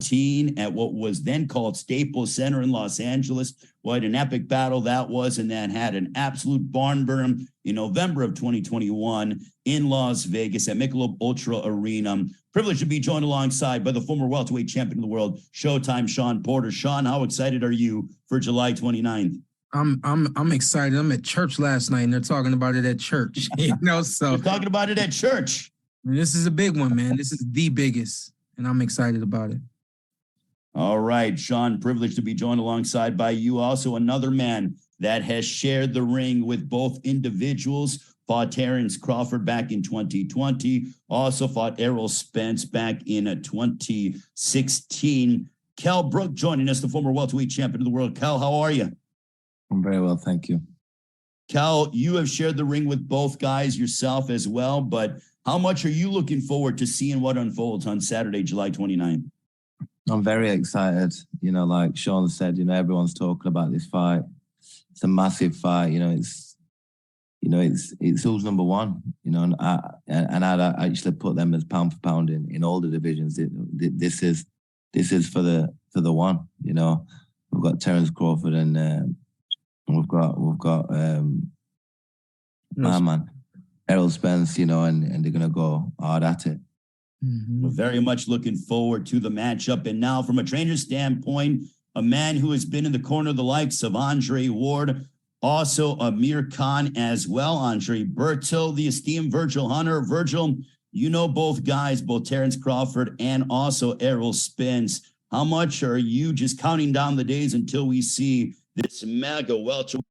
at what was then called Staples Center in Los Angeles. What an epic battle that was, and that had an absolute barn burn in November of 2021 in Las Vegas at Michelob Ultra Arena. Privileged to be joined alongside by the former welterweight champion of the world, Showtime Shawn Porter. Shawn, how excited are you for July 29th? I'm excited. I'm at church last night and they're talking about it at church. So they're talking about it at church. This is a big one, man. This is the biggest, and I'm excited about it. All right, Shawn, privileged to be joined alongside by you. Also, another man that has shared the ring with both individuals, fought Terence Crawford back in 2020, also fought Errol Spence back in 2016. Kell Brook joining us, the former welterweight champion of the world. Kell, how are you? I'm very well, thank you. Kell, you have shared the ring with both guys yourself as well, but how much are you looking forward to seeing what unfolds on Saturday, July 29th? I'm very excited. Like Shawn said, everyone's talking about this fight. It's a massive fight. It's who's number one. And I'd actually put them as pound for pound in all the divisions. This is for the one. We've got Terence Crawford and we've got my man Errol Spence. And they're gonna go hard at it. Mm-hmm. We're very much looking forward to the matchup. And now, from a trainer's standpoint, a man who has been in the corner of the likes of Andre Ward, also Amir Khan as well, Andre Bertil, the esteemed Virgil Hunter. Virgil, both guys, both Terence Crawford and also Errol Spence. How much are you just counting down the days until we see this mega welterweight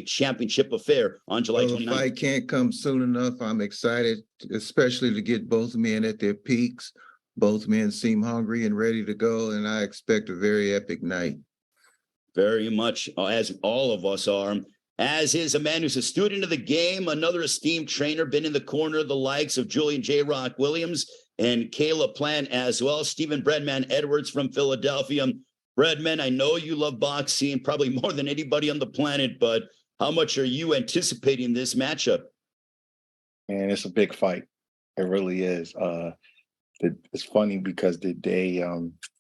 championship affair on July 29th? The fight can't come soon enough. I'm excited, especially to get both men at their peaks. Both men seem hungry and ready to go, and I expect a very epic night. Very much, as all of us are. As is a man who's a student of the game, another esteemed trainer, been in the corner of the likes of Julian J. Rock Williams and Caleb Plant as well. Stephen Breadman Edwards from Philadelphia. Breadman, I know you love boxing probably more than anybody on the planet, but how much are you anticipating this matchup? Man, it's a big fight. It really is. It's funny because the day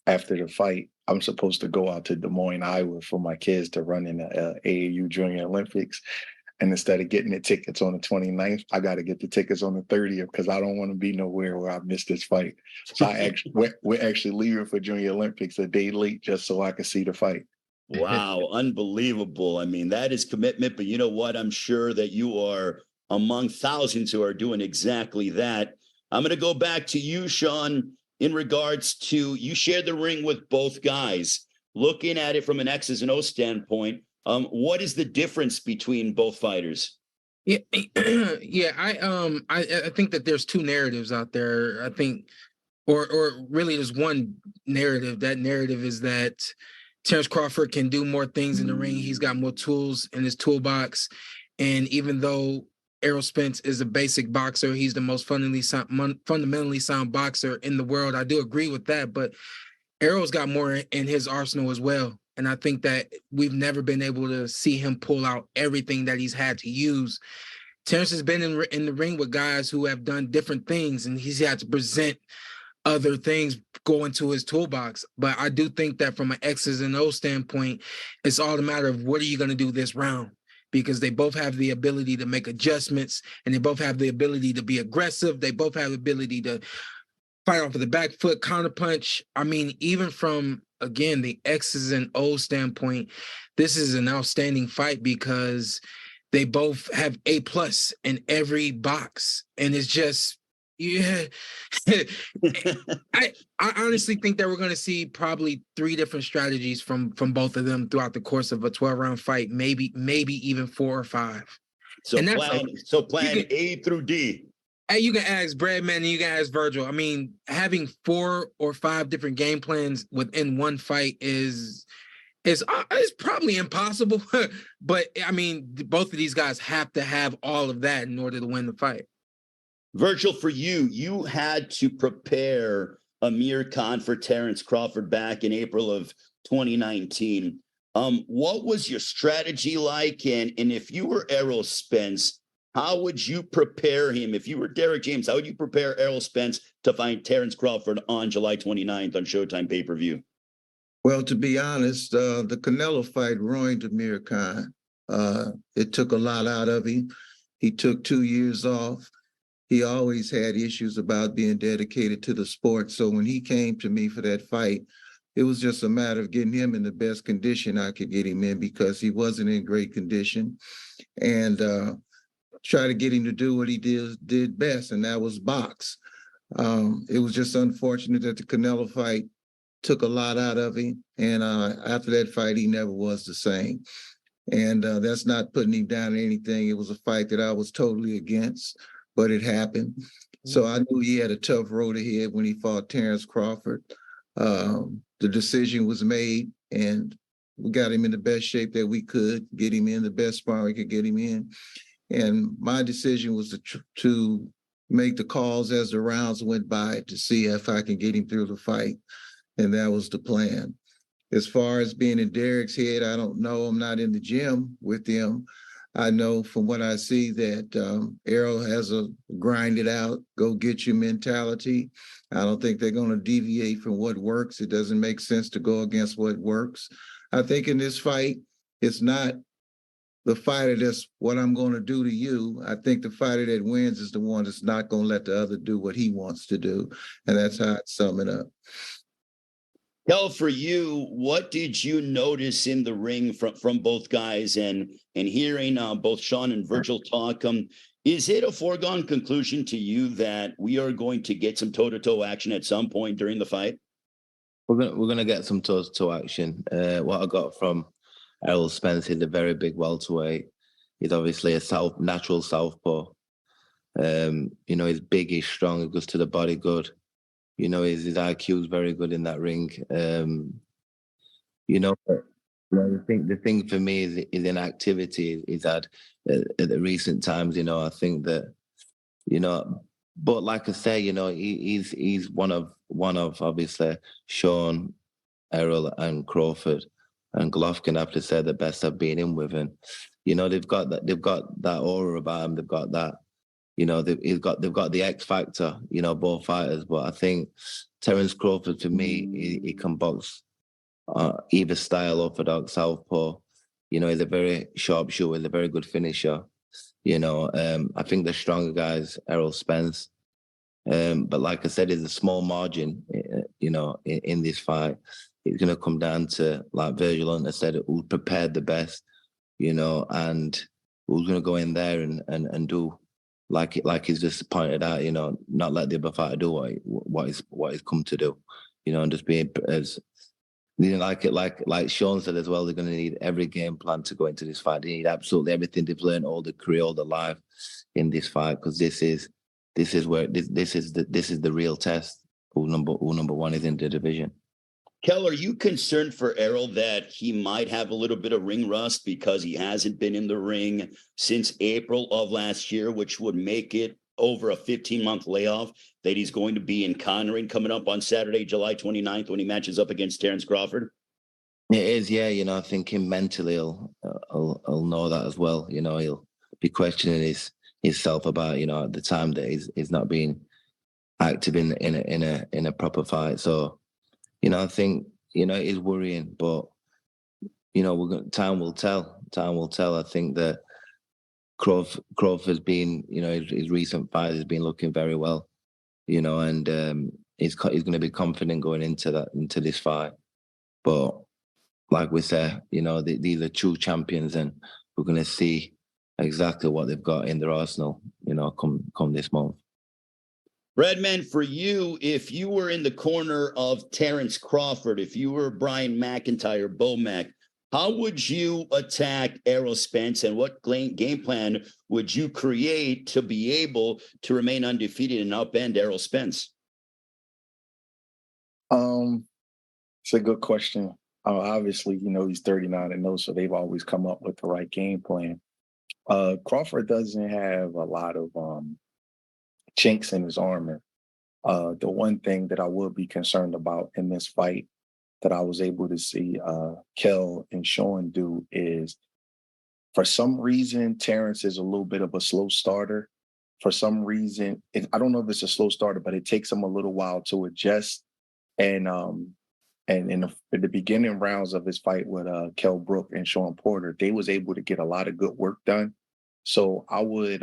after the fight, I'm supposed to go out to Des Moines, Iowa for my kids to run in the AAU Junior Olympics. And instead of getting the tickets on the 29th, I got to get the tickets on the 30th because I don't want to be nowhere where I miss this fight. So we're actually leaving for Junior Olympics a day late just so I can see the fight. Wow, unbelievable. I mean, that is commitment, but you know what? I'm sure that you are among thousands who are doing exactly that. I'm going to go back to you, Shawn, in regards to you shared the ring with both guys. Looking at it from an X's and O's standpoint, what is the difference between both fighters? Yeah, I think that there's two narratives out there. I think, or really there's one narrative. That narrative is that Terence Crawford can do more things in the ring. He's got more tools in his toolbox. And even though Errol Spence is a basic boxer, he's the most fundamentally sound boxer in the world. I do agree with that, but Errol's got more in his arsenal as well. And I think that we've never been able to see him pull out everything that he's had to use. Terence has been in the ring with guys who have done different things, and he's had to present other things go into his toolbox. But I do think that from an X's and O's standpoint, it's all a matter of what are you going to do this round? Because they both have the ability to make adjustments, and they both have the ability to be aggressive. They both have the ability to fight off of the back foot, counterpunch. I mean, even from, again, the X's and O's standpoint, this is an outstanding fight because they both have A+ in every box. And it's just, yeah. I honestly think that we're going to see probably 3 different strategies from both of them throughout the course of a 12-round fight, maybe even 4 or 5. So plan A through D. Hey, you can ask Breadman and you can ask Virgil. I mean, having 4 or 5 different game plans within one fight is probably impossible. But I mean, both of these guys have to have all of that in order to win the fight. Virgil, for you had to prepare Amir Khan for Terence Crawford back in April of 2019. What was your strategy like? And if you were Errol Spence, how would you prepare him? If you were Derek James, how would you prepare Errol Spence to find Terence Crawford on July 29th on Showtime pay-per-view? Well, to be honest, the Canelo fight ruined Amir Khan. It took a lot out of him. He took 2 years off. He always had issues about being dedicated to the sport. So when he came to me for that fight, it was just a matter of getting him in the best condition I could get him in, because he wasn't in great condition, and try to get him to do what he did best, and that was box. It was just unfortunate that the Canelo fight took a lot out of him, and after that fight, he never was the same. And that's not putting him down or anything. It was a fight that I was totally against, but it happened. So I knew he had a tough road ahead when he fought Terence Crawford. The decision was made, and we got him in the best shape that we could, get him in the best spot we could get him in. And my decision was to make the calls as the rounds went by to see if I can get him through the fight. And that was the plan. As far as being in Derek's head, I don't know. I'm not in the gym with him. I know from what I see that Errol has a grind it out, go get you mentality. I don't think they're going to deviate from what works. It doesn't make sense to go against what works. I think in this fight, it's not the fighter that's what I'm going to do to you. I think the fighter that wins is the one that's not going to let the other do what he wants to do. And that's how I'd sum it up. Kell, for you, what did you notice in the ring from both guys, and hearing both Shawn and Virgil talk? Is it a foregone conclusion to you that we are going to get some toe-to-toe action at some point during the fight? We're gonna get some toe-to-toe action. What I got from Errol Spence is a very big welterweight. He's obviously a natural southpaw. He's big, he's strong, he goes to the body good. His IQ is very good in that ring. The thing for me is in activity is that at the recent times, I think that, but like I say, he's one of obviously Shawn, Errol and Crawford, and Golovkin, I have to say, the best I've been in with. And, they've got that aura about him. They've got that, they've got the X factor, both fighters. But I think Terence Crawford, for me, he can box either style, orthodox, southpaw. He's a very sharp shooter, he's a very good finisher. I think the stronger guys, Errol Spence. But like I said, it's a small margin, in this fight. It's going to come down to, like Virgil Hunter said, who prepared the best, and who's going to go in there and do like he's just pointed out, not let the other fighter do what he's come to do, and just be as, like Shawn said as well, they're going to need every game plan to go into this fight. They need absolutely everything they've learned all the career, all the life in this fight, because this is the real test. Who number one is in the division. Kell, are you concerned for Errol that he might have a little bit of ring rust because he hasn't been in the ring since April of last year, which would make it over a 15-month layoff that he's going to be encountering coming up on Saturday, July 29th, when he matches up against Terence Crawford? It is, yeah. I think him mentally he'll know that as well. He'll be questioning himself about, at the time that he's not being active in a proper fight. So, I think, it is worrying, but, time will tell. Time will tell. I think that Crawford's been, his recent fight has been looking very well, and he's going to be confident going into this fight. But like we said, these are true champions, and we're going to see exactly what they've got in their arsenal, come this month. Breadman, for you, if you were in the corner of Terence Crawford, if you were Brian McIntyre, Bomac, how would you attack Errol Spence, and what game plan would you create to be able to remain undefeated and upend Errol Spence? It's a good question. Obviously, he's 39-0, so they've always come up with the right game plan. Crawford doesn't have a lot of chinks in his armor. The one thing that I would be concerned about in this fight that I was able to see Kell and Shawn do is, for some reason, Terence is a little bit of a slow starter. for some reason, I don't know if it's a slow starter, but it takes him a little while to adjust. And in the beginning rounds of his fight with Kell Brook and Shawn Porter, they was able to get a lot of good work done. So I would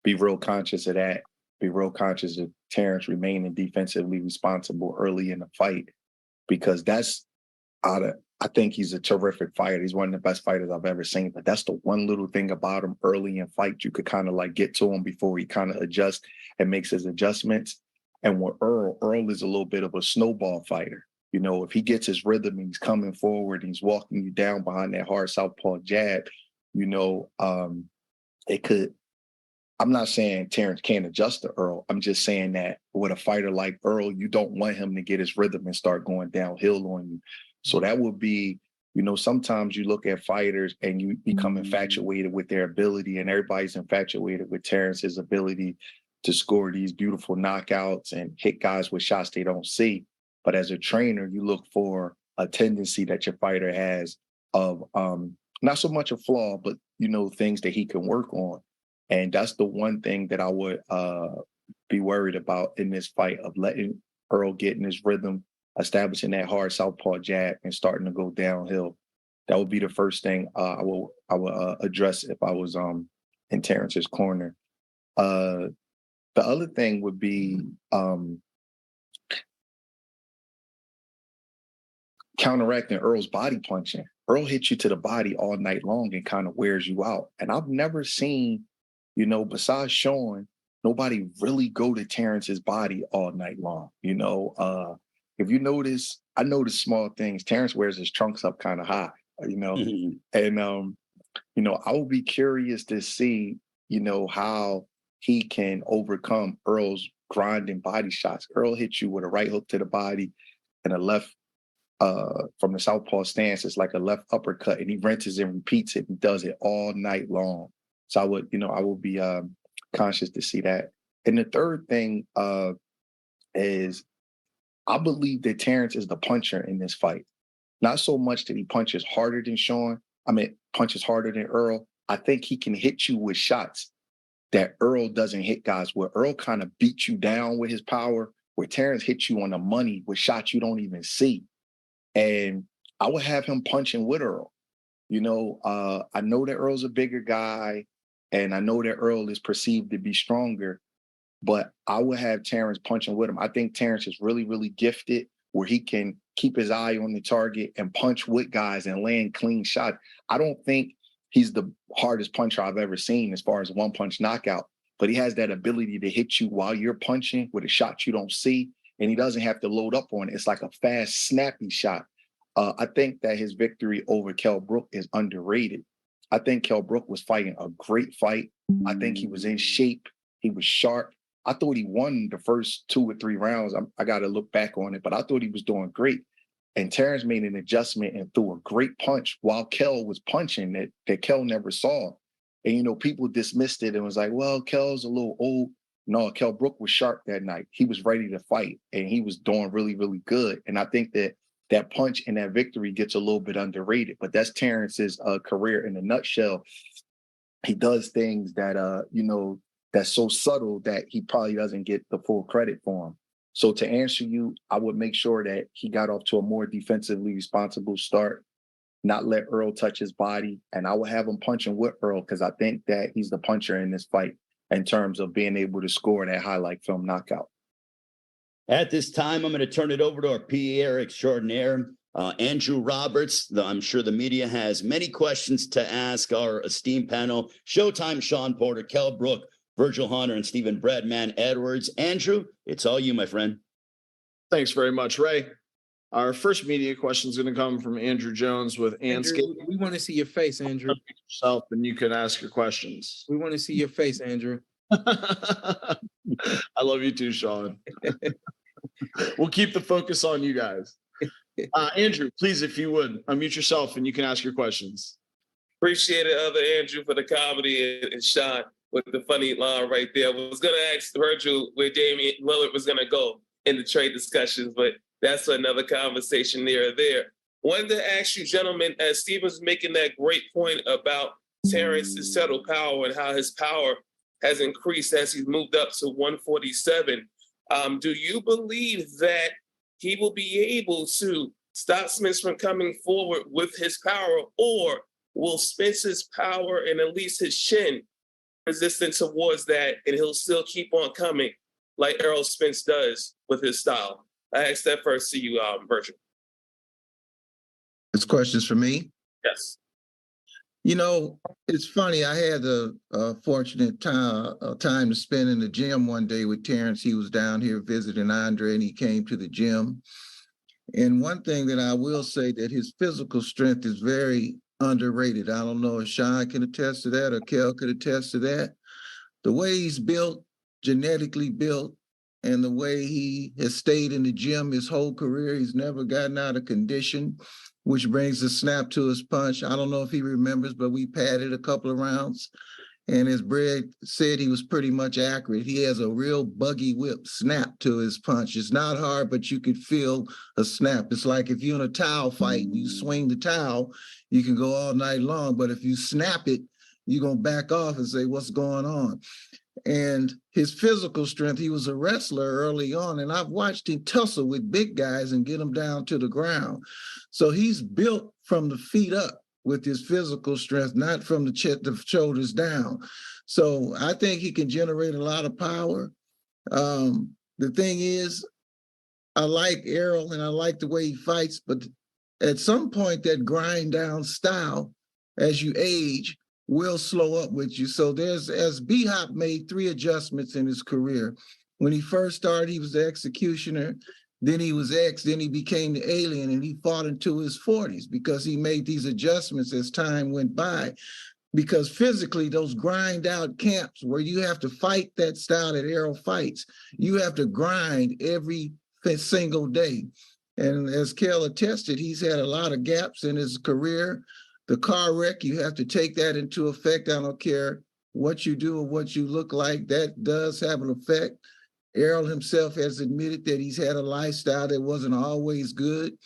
be real conscious of that. Be real conscious of Terence remaining defensively responsible early in the fight, because I think he's a terrific fighter. He's one of the best fighters I've ever seen. But that's the one little thing about him early in fight. You could kind of like get to him before he kind of adjusts and makes his adjustments. And with Errol is a little bit of a snowball fighter. You know, if he gets his rhythm and he's coming forward and he's walking you down behind that hard southpaw jab, you know, it could. I'm not saying Terence can't adjust to Errol. I'm just saying that with a fighter like Errol, you don't want him to get his rhythm and start going downhill on you. So that would be, you know, sometimes you look at fighters and you become infatuated with their ability, and everybody's infatuated with Terence's ability to score these beautiful knockouts and hit guys with shots they don't see. But as a trainer, you look for a tendency that your fighter has of not so much a flaw, but, you know, things that he can work on. And that's the one thing that I would be worried about in this fight, of letting Errol get in his rhythm, establishing that hard southpaw jab and starting to go downhill. That would be the first thing I would address if I was in Terence's corner. The other thing would be counteracting Errol's body punching. Errol hits you to the body all night long and kind of wears you out. And I've never seen, you know, besides Shawn, nobody really go to Terence's body all night long. You know, if you notice, I notice small things. Terence wears his trunks up kind of high, you know, and, you know, I will be curious to see, you know, how he can overcome Errol's grinding body shots. Errol hits you with a right hook to the body and a left from the southpaw stance. It's like a left uppercut, and he rinses and repeats it and does it all night long. So I would be conscious to see that. And the third thing is, I believe that Terence is the puncher in this fight. Not so much that he punches harder than Shawn. Punches harder than Errol. I think he can hit you with shots that Errol doesn't hit guys, where Errol kind of beats you down with his power, where Terence hits you on the money with shots you don't even see. And I would have him punching with Errol. You know, I know that Errol's a bigger guy, and I know that Errol is perceived to be stronger, but I would have Terence punching with him. I think Terence is really, really gifted, where he can keep his eye on the target and punch with guys and land clean shots. I don't think he's the hardest puncher I've ever seen as far as one-punch knockout, but he has that ability to hit you while you're punching with a shot you don't see, and he doesn't have to load up on it. It's like a fast, snappy shot. I think that his victory over Kell Brook is underrated. I think Kell Brook was fighting a great fight. I think he was in shape. He was sharp. I thought he won the first 2 or 3 rounds. I got to look back on it, but I thought he was doing great. And Terence made an adjustment and threw a great punch while Kell was punching that Kell never saw. And, you know, people dismissed it and was like, well, Kell's a little old. No, Kell Brook was sharp that night. He was ready to fight, and he was doing really, really good. And I think that punch and that victory gets a little bit underrated, but that's Terence's career in a nutshell. He does things that, you know, that's so subtle that he probably doesn't get the full credit for him. So to answer you, I would make sure that he got off to a more defensively responsible start, not let Errol touch his body. And I would have him punching with Errol, because I think that he's the puncher in this fight in terms of being able to score that highlight film knockout. At this time, I'm going to turn it over to our PA extraordinaire, Andrew Roberts. I'm sure the media has many questions to ask our esteemed panel. Showtime, Shawn Porter, Kell Brook, Virgil Hunter, and Stephen Breadman Edwards. Andrew, it's all you, my friend. Thanks very much, Ray. Our first media question is going to come from Andrew Jones with Anscape. We want to see your face, Andrew. Yourself, and you can ask your questions. We want to see your face, Andrew. I love you too, Shawn. We'll keep the focus on you guys. Andrew, please, if you would, unmute yourself and you can ask your questions. Appreciate it, other Andrew, for the comedy, and Shawn with the funny line right there. I was going to ask Virgil where Damian Lillard was going to go in the trade discussions, but that's another conversation there. Wanted to ask you, gentlemen, as Stephen's making that great point about Terence's subtle power and how his power has increased as he's moved up to 147. Do you believe that he will be able to stop Spence from coming forward with his power, or will Spence's power and at least his chin resistant towards that, and he'll still keep on coming like Errol Spence does with his style? I asked that first to you, Virgil. It's questions for me. Yes. You know, it's funny. I had a fortunate time to spend in the gym one day with Terence. He was down here visiting Andre, and he came to the gym. And one thing that I will say, that his physical strength is very underrated. I don't know if Shawn can attest to that or Kell could attest to that. The way he's built, genetically built, and the way he has stayed in the gym his whole career, he's never gotten out of condition, which brings a snap to his punch. I don't know if he remembers, but we padded a couple of rounds. And as Brad said, he was pretty much accurate. He has a real buggy whip snap to his punch. It's not hard, but you could feel a snap. It's like if you're in a towel fight and you swing the towel, you can go all night long. But if you snap it, you're going to back off and say, what's going on? And his physical strength, he was a wrestler early on, and I've watched him tussle with big guys and get them down to the ground. So he's built from the feet up with his physical strength, not from the chest, the shoulders down. So I think he can generate a lot of power. The thing is, I like Errol and I like the way he fights, but at some point that grind down style, as you age, will slow up with you. So as B-Hop made 3 adjustments in his career. When he first started, he was the executioner, then he was X, then he became the alien, and he fought into his 40s because he made these adjustments as time went by. Because physically, those grind out camps where you have to fight that style that Errol fights, you have to grind every single day. And as Kell attested, he's had a lot of gaps in his career. The car wreck, you have to take that into effect. I don't care what you do or what you look like, that does have an effect. Errol himself has admitted that he's had a lifestyle that wasn't always good.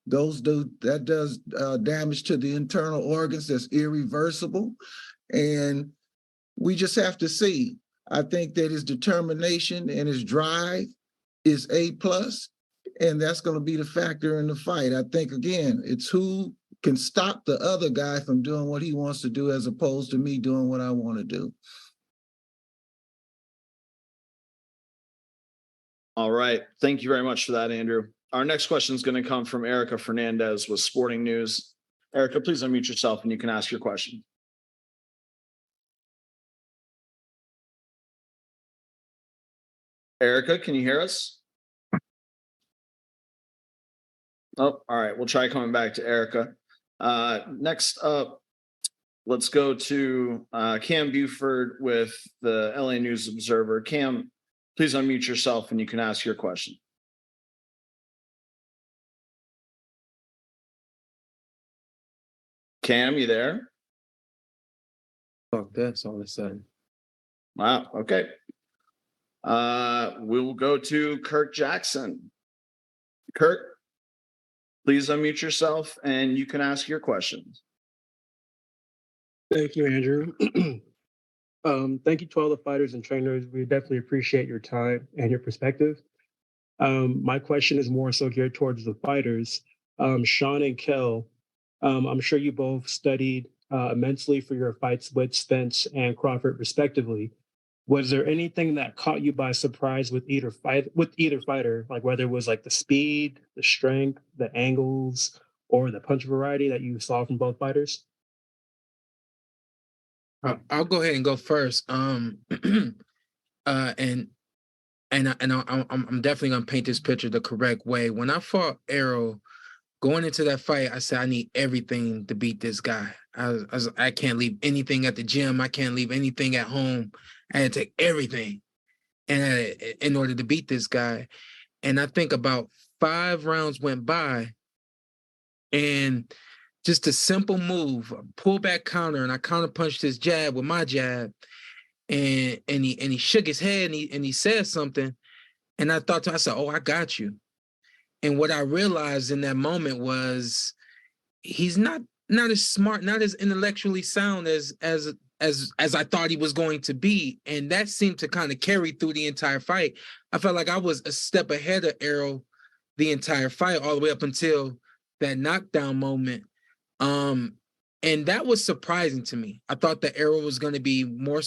That does damage to the internal organs that's irreversible. And we just have to see. I think that his determination and his drive is A+, and that's going to be the factor in the fight. I think, again, it's who can stop the other guy from doing what he wants to do as opposed to me doing what I want to do. All right. Thank you very much for that, Andrew. Our next question is going to come from Erica Fernandez with Sporting News. Erica, please unmute yourself and you can ask your question. Erica, can you hear us? Oh, all right. We'll try coming back to Erica. Next up, let's go to Cam Buford with the LA News Observer. Cam, please unmute yourself and you can ask your question. Cam, you there? Fuck this all of a sudden. Wow. Okay. We'll go to Kirk Jackson. Kirk, please unmute yourself and you can ask your questions. Thank you, Andrew. Thank you to all the fighters and trainers. We definitely appreciate your time and your perspective. My question is more so geared towards the fighters. Shawn and Kell, I'm sure you both studied immensely for your fights with Spence and Crawford, respectively. Was there anything that caught you by surprise with either fighter, like whether it was like the speed, the strength, the angles, or the punch variety that you saw from both fighters? I'll go ahead and go first. And I'm definitely gonna paint this picture the correct way. When I fought Errol, going into that fight, I said I need everything to beat this guy. I can't leave anything at the gym. I can't leave anything at home. I had to take everything, and in order to beat this guy. And I think about 5 rounds went by, and just a simple move, a pullback counter, and I counter punched his jab with my jab, and he shook his head and he said something, and I thought to myself, "Oh, I got you." And what I realized in that moment was he's not as smart, not as intellectually sound as as I thought he was going to be, and that seemed to kind of carry through the entire fight. I felt like I was a step ahead of Errol the entire fight, all the way up until that knockdown moment. And that was surprising to me. I thought that Errol was going to be more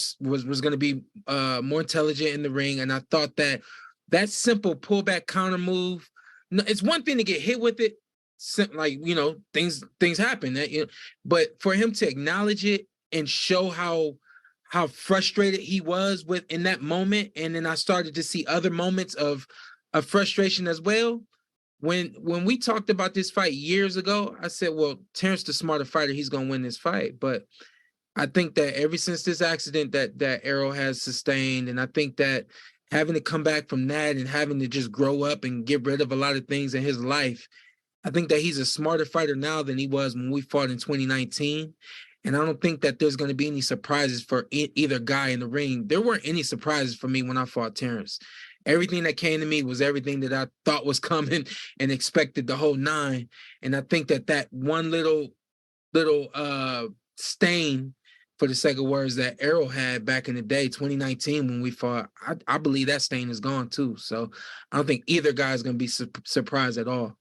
more intelligent in the ring, and I thought that simple pullback counter move. It's one thing to get hit with it, like things happen, but for him to acknowledge it and show how frustrated he was in that moment, and then I started to see other moments of frustration as well. When we talked about this fight years ago, I said, well, Terence the smarter fighter, he's gonna win this fight. But I think that ever since this accident that Errol has sustained, and I think that having to come back from that and having to just grow up and get rid of a lot of things in his life, I think that he's a smarter fighter now than he was when we fought in 2019. And I don't think that there's going to be any surprises for either guy in the ring. There weren't any surprises for me when I fought Terence. Everything that came to me was everything that I thought was coming and expected the whole nine. And I think that one little stain, for the sake of words, that Errol had back in the day, 2019, when we fought, I believe that stain is gone too. So I don't think either guy is going to be surprised at all.